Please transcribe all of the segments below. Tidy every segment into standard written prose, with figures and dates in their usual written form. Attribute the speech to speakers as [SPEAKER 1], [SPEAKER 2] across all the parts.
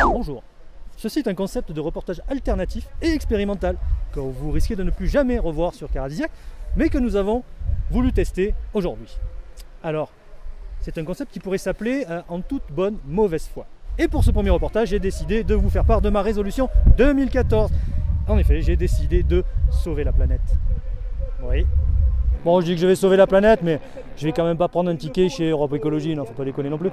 [SPEAKER 1] Bonjour. Ceci est un concept de reportage alternatif et expérimental que vous risquez de ne plus jamais revoir sur Caradisiac, mais que nous avons voulu tester aujourd'hui. Alors, c'est un concept qui pourrait s'appeler en toute bonne mauvaise foi. Et pour ce premier reportage, j'ai décidé de vous faire part de ma résolution 2014. En effet, j'ai décidé de sauver la planète. Oui. Bon, je dis que je vais sauver la planète, mais je vais quand même pas prendre un ticket chez Europe Écologie, non, faut pas déconner non plus.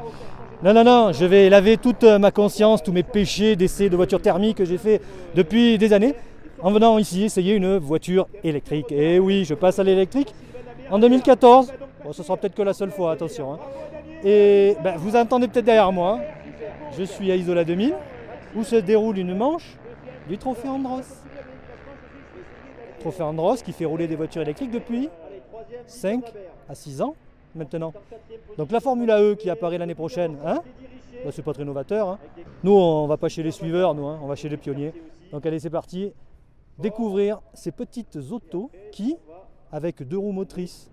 [SPEAKER 1] Non, je vais laver toute ma conscience, tous mes péchés d'essai de voiture thermique que j'ai fait depuis des années, en venant ici essayer une voiture électrique. Et oui, je passe à l'électrique en 2014. Bon, ce sera peut-être que la seule fois, attention. Hein. Et ben, vous entendez peut-être derrière moi, je suis à Isola 2000, où se déroule une manche du Trophée Andros. Trophée Andros qui fait rouler des voitures électriques depuis 5 à 6 ans maintenant. Donc la Formule E qui apparaît l'année prochaine, hein, ben, c'est pas très novateur. Hein. Nous, on va pas chez les suiveurs, nous, hein, on va chez les pionniers. Donc allez, c'est parti. Découvrir ces petites autos qui, avec 2 roues motrices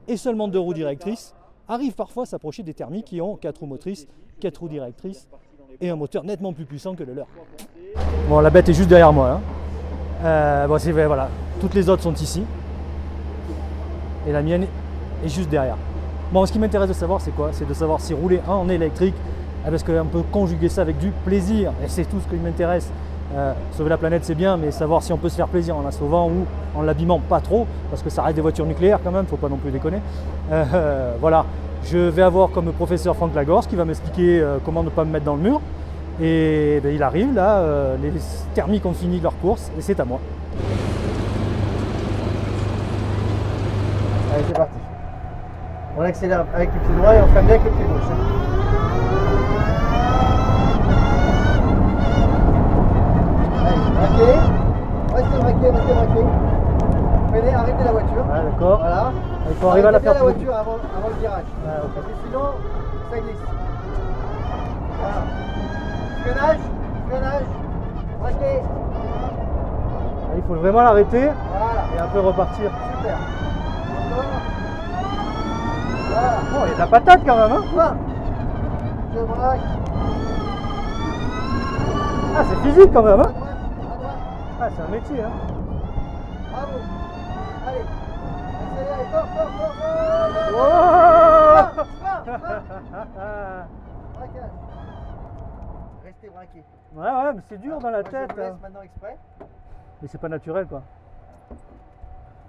[SPEAKER 1] et seulement 2 roues directrices, arrivent parfois à s'approcher des thermiques qui ont 4 roues motrices, 4 roues directrices et un moteur nettement plus puissant que le leur. Bon, la bête est juste derrière moi. Hein. Bon, c'est vrai, voilà. Toutes les autres sont ici. Et la mienne est juste derrière. Bon, ce qui m'intéresse de savoir, c'est quoi? C'est de savoir si rouler en électrique, parce qu'on peut conjuguer ça avec du plaisir. Et c'est tout ce qui m'intéresse. Sauver la planète, c'est bien, mais savoir si on peut se faire plaisir en la sauvant ou en l'abîmant pas trop, parce que ça reste des voitures nucléaires quand même, faut pas non plus déconner. Voilà, je vais avoir comme professeur Franck Lagorce qui va m'expliquer comment ne pas me mettre dans le mur. Et ben, il arrive là, les thermiques ont fini leur course et c'est à moi.
[SPEAKER 2] Allez, c'est parti. On accélère avec le pied droit et on freine bien avec le pied gauche. Allez, braquez. Restez braqué. Freinez, arrêtez la voiture.
[SPEAKER 1] Ah, d'accord.
[SPEAKER 2] Voilà.
[SPEAKER 1] Il faut arriver à la faire
[SPEAKER 2] la
[SPEAKER 1] plus.
[SPEAKER 2] voiture avant le virage.
[SPEAKER 1] Ah, okay.
[SPEAKER 2] Parce que sinon, ça glisse. Voilà. Freinage. Braquez.
[SPEAKER 1] Il faut vraiment l'arrêter
[SPEAKER 2] Voilà.
[SPEAKER 1] et après repartir.
[SPEAKER 2] Super. Encore. Voilà.
[SPEAKER 1] Bon, il y a de la patate quand même, hein.
[SPEAKER 2] Voilà. Je braque.
[SPEAKER 1] Ah, c'est physique quand même,
[SPEAKER 2] À
[SPEAKER 1] hein.
[SPEAKER 2] droite.
[SPEAKER 1] Ah, c'est un métier, hein.
[SPEAKER 2] Bravo. Allez. Accélérez. Fort.
[SPEAKER 1] Oh
[SPEAKER 2] Braquage. Restez braqué.
[SPEAKER 1] ouais, mais c'est dur dans la
[SPEAKER 2] Moi,
[SPEAKER 1] tête.
[SPEAKER 2] Je vous laisse
[SPEAKER 1] Hein.
[SPEAKER 2] maintenant exprès.
[SPEAKER 1] Mais c'est pas naturel, quoi.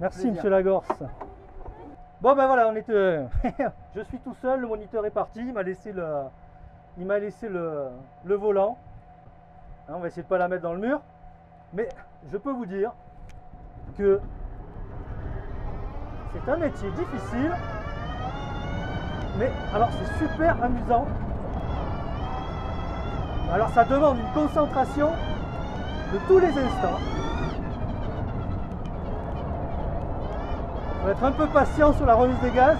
[SPEAKER 1] Merci,
[SPEAKER 2] Plaisir.
[SPEAKER 1] monsieur Lagorce. Bon, ben voilà, on est. Je suis tout seul, le moniteur est parti, il m'a laissé le volant. Hein, on va essayer de pas la mettre dans le mur. Mais je peux vous dire que c'est un métier difficile. Mais alors, c'est super amusant. Alors, ça demande une concentration de tous les instants. Il faut être un peu patient sur la remise des gaz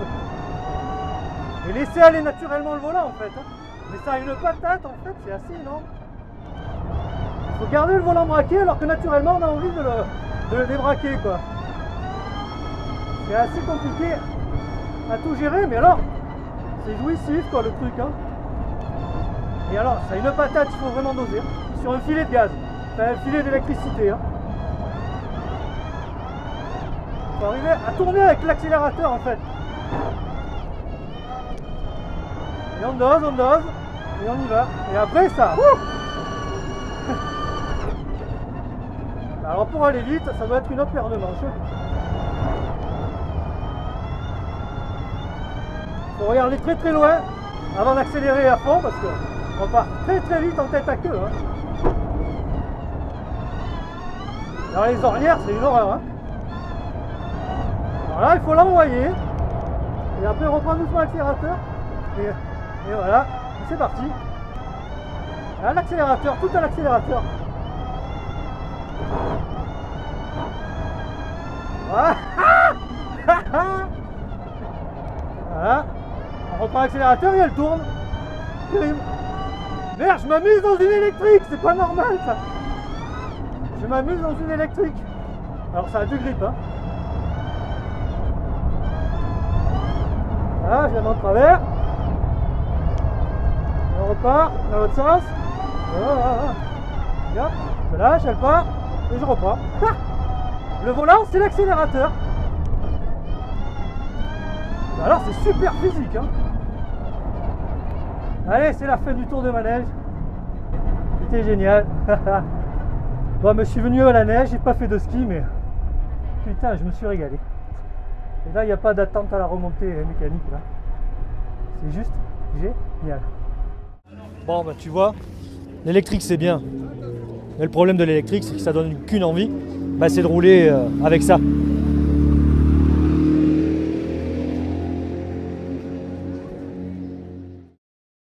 [SPEAKER 1] et laisser aller naturellement le volant en fait. Hein. Mais ça a une patate en fait, c'est assez énorme. Il faut garder le volant braqué alors que naturellement on a envie de le débraquer quoi. C'est assez compliqué à tout gérer, mais alors c'est jouissif quoi le truc. Hein. Et alors ça a une patate, il faut vraiment doser. Sur un filet de gaz, enfin, un filet d'électricité. Hein. Il faut arriver à tourner avec l'accélérateur en fait. Et on dose, et on y va. Et après ça. Alors pour aller vite, ça doit être une autre paire de manches. Il faut regarder très loin avant d'accélérer à fond parce qu'on part très vite en tête à queue. Hein. Dans les ornières, c'est une horreur. Hein. Voilà, il faut l'envoyer et après reprendre doucement l'accélérateur et voilà, c'est parti. À l'accélérateur, tout à l'accélérateur. Voilà. Voilà. On reprend l'accélérateur et elle tourne. Terrible. Merde, je m'amuse dans une électrique, c'est pas normal ça. Je m'amuse dans une électrique. Alors ça a du grip, hein. Voilà, je viens en travers. On repart dans l'autre sens. Et hop, je lâche, elle part, et je reprends. Ah, le volant, c'est l'accélérateur. Alors c'est super physique, hein. Allez, c'est la fin du tour de manège. C'était génial. Bon, mais je suis venu à la neige, j'ai pas fait de ski, mais putain, je me suis régalé. Et là, il n'y a pas d'attente à la remontée mécanique, là. C'est juste génial. Bon, bah tu vois, l'électrique c'est bien. Mais le problème de l'électrique, c'est que ça donne qu'une envie, bah, c'est de rouler avec ça.